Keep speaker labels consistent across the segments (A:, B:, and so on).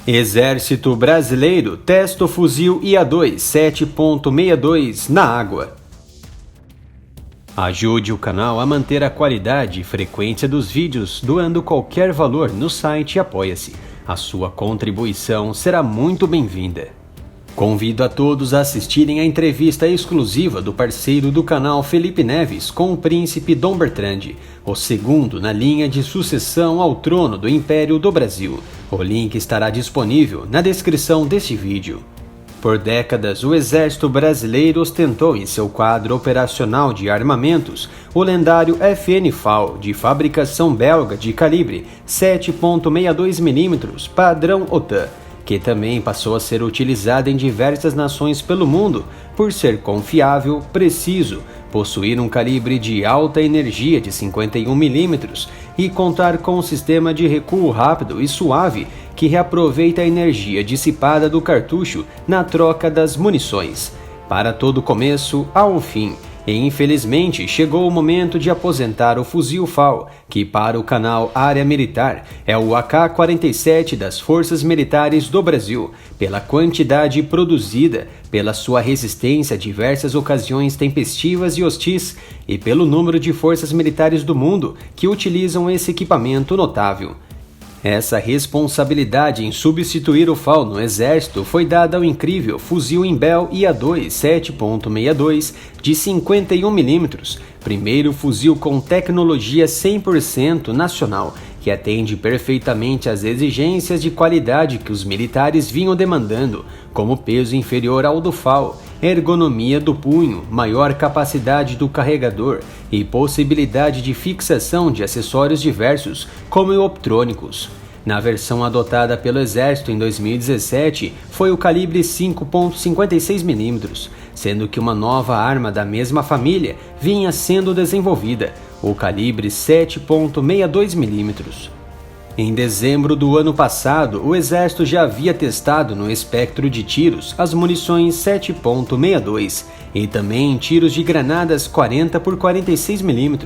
A: Exército Brasileiro testa o fuzil IA-2 7.62 na água. Ajude o canal a manter a qualidade e frequência dos vídeos doando qualquer valor no site Apoia-se. A sua contribuição será muito bem-vinda. Convido a todos a assistirem a entrevista exclusiva do parceiro do canal Felipe Neves com o príncipe Dom Bertrand, o segundo na linha de sucessão ao trono do Império do Brasil. O link estará disponível na descrição deste vídeo. Por décadas, o Exército Brasileiro ostentou em seu quadro operacional de armamentos o lendário FN-FAL, de fabricação belga de calibre 7.62 mm, padrão OTAN, que também passou a ser utilizada em diversas nações pelo mundo por ser confiável, preciso, possuir um calibre de alta energia de 51 mm e contar com um sistema de recuo rápido e suave que reaproveita a energia dissipada do cartucho na troca das munições. Para todo começo, há um fim. E infelizmente chegou o momento de aposentar o fuzil FAL, que para o canal Área Militar é o AK-47 das Forças Militares do Brasil, pela quantidade produzida, pela sua resistência a diversas ocasiões tempestivas e hostis e pelo número de forças militares do mundo que utilizam esse equipamento notável. Essa responsabilidade em substituir o FAL no Exército foi dada ao incrível fuzil Imbel IA-2 7.62 de 51 mm, primeiro fuzil com tecnologia 100% nacional, que atende perfeitamente às exigências de qualidade que os militares vinham demandando, como peso inferior ao do FAL, ergonomia do punho, maior capacidade do carregador e possibilidade de fixação de acessórios diversos, como optrônicos. Na versão adotada pelo Exército em 2017, foi o calibre 5.56 mm, sendo que uma nova arma da mesma família vinha sendo desenvolvida, o calibre 7.62 mm. Em dezembro do ano passado, o Exército já havia testado no espectro de tiros as munições 7.62 e também tiros de granadas 40 por 46 mm,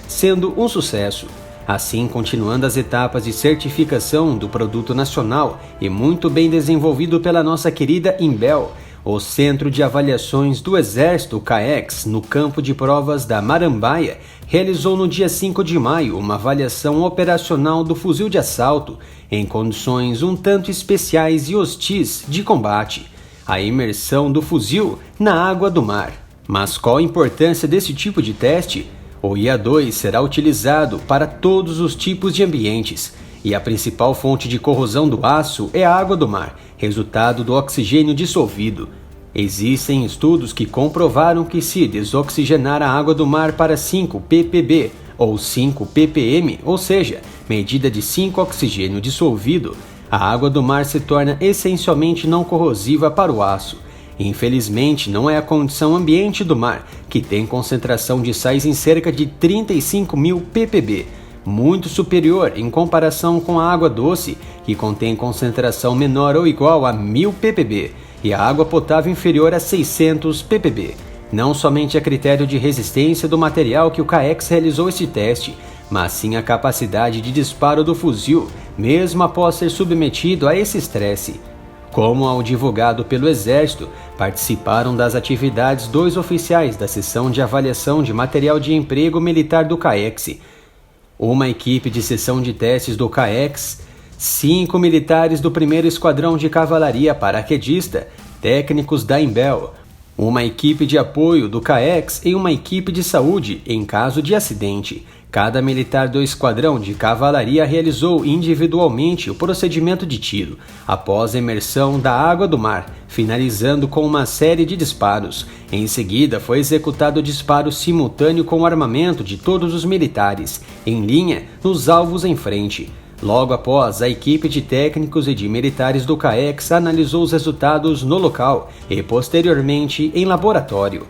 A: sendo um sucesso. Assim, continuando as etapas de certificação do produto nacional e muito bem desenvolvido pela nossa querida Imbel, o Centro de Avaliações do Exército, CAEX, no campo de provas da Marambaia, realizou no dia 5 de maio uma avaliação operacional do fuzil de assalto em condições um tanto especiais e hostis de combate, a imersão do fuzil na água do mar. Mas qual a importância desse tipo de teste? O IA-2 será utilizado para todos os tipos de ambientes, e a principal fonte de corrosão do aço é a água do mar, resultado do oxigênio dissolvido. Existem estudos que comprovaram que se desoxigenar a água do mar para 5 ppb ou 5 ppm, ou seja, medida de 5 oxigênio dissolvido, a água do mar se torna essencialmente não corrosiva para o aço. Infelizmente, não é a condição ambiente do mar, que tem concentração de sais em cerca de 35.000 ppb, muito superior em comparação com a água doce, que contém concentração menor ou igual a 1.000 ppb, e a água potável inferior a 600 ppb. Não somente a critério de resistência do material que o CAEX realizou este teste, mas sim a capacidade de disparo do fuzil, mesmo após ser submetido a esse estresse. Como ao divulgado pelo Exército, participaram das atividades 2 oficiais da Seção de Avaliação de Material de Emprego Militar do CAEX, uma equipe de seção de testes do CAEX, 5 militares do 1º Esquadrão de Cavalaria Paraquedista, técnicos da Imbel, uma equipe de apoio do CAEX e uma equipe de saúde em caso de acidente. Cada militar do Esquadrão de Cavalaria realizou individualmente o procedimento de tiro, após a imersão da água do mar, finalizando com uma série de disparos. Em seguida, foi executado o disparo simultâneo com o armamento de todos os militares, em linha, nos alvos em frente. Logo após, a equipe de técnicos e de militares do CAEX analisou os resultados no local e, posteriormente, em laboratório.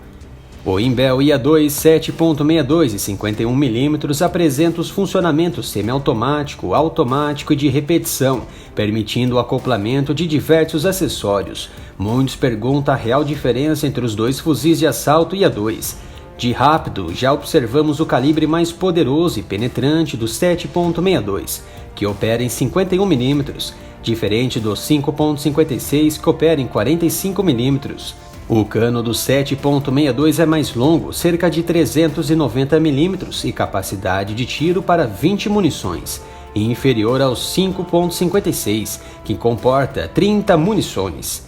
A: O Imbel IA-2 7.62 e 51 mm apresenta os funcionamentos semiautomático, automático e de repetição, permitindo o acoplamento de diversos acessórios. Muitos perguntam a real diferença entre os dois fuzis de assalto IA-2. De rápido, já observamos o calibre mais poderoso e penetrante do 7.62, que opera em 51 mm, diferente do 5.56 que opera em 45 mm. O cano do 7.62 é mais longo, cerca de 390 mm e capacidade de tiro para 20 munições, e inferior ao 5.56, que comporta 30 munições.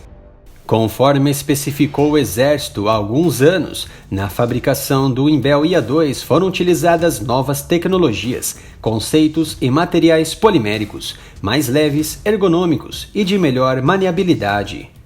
A: Conforme especificou o Exército há alguns anos, na fabricação do Imbel IA-2 foram utilizadas novas tecnologias, conceitos e materiais poliméricos, mais leves, ergonômicos e de melhor maniabilidade.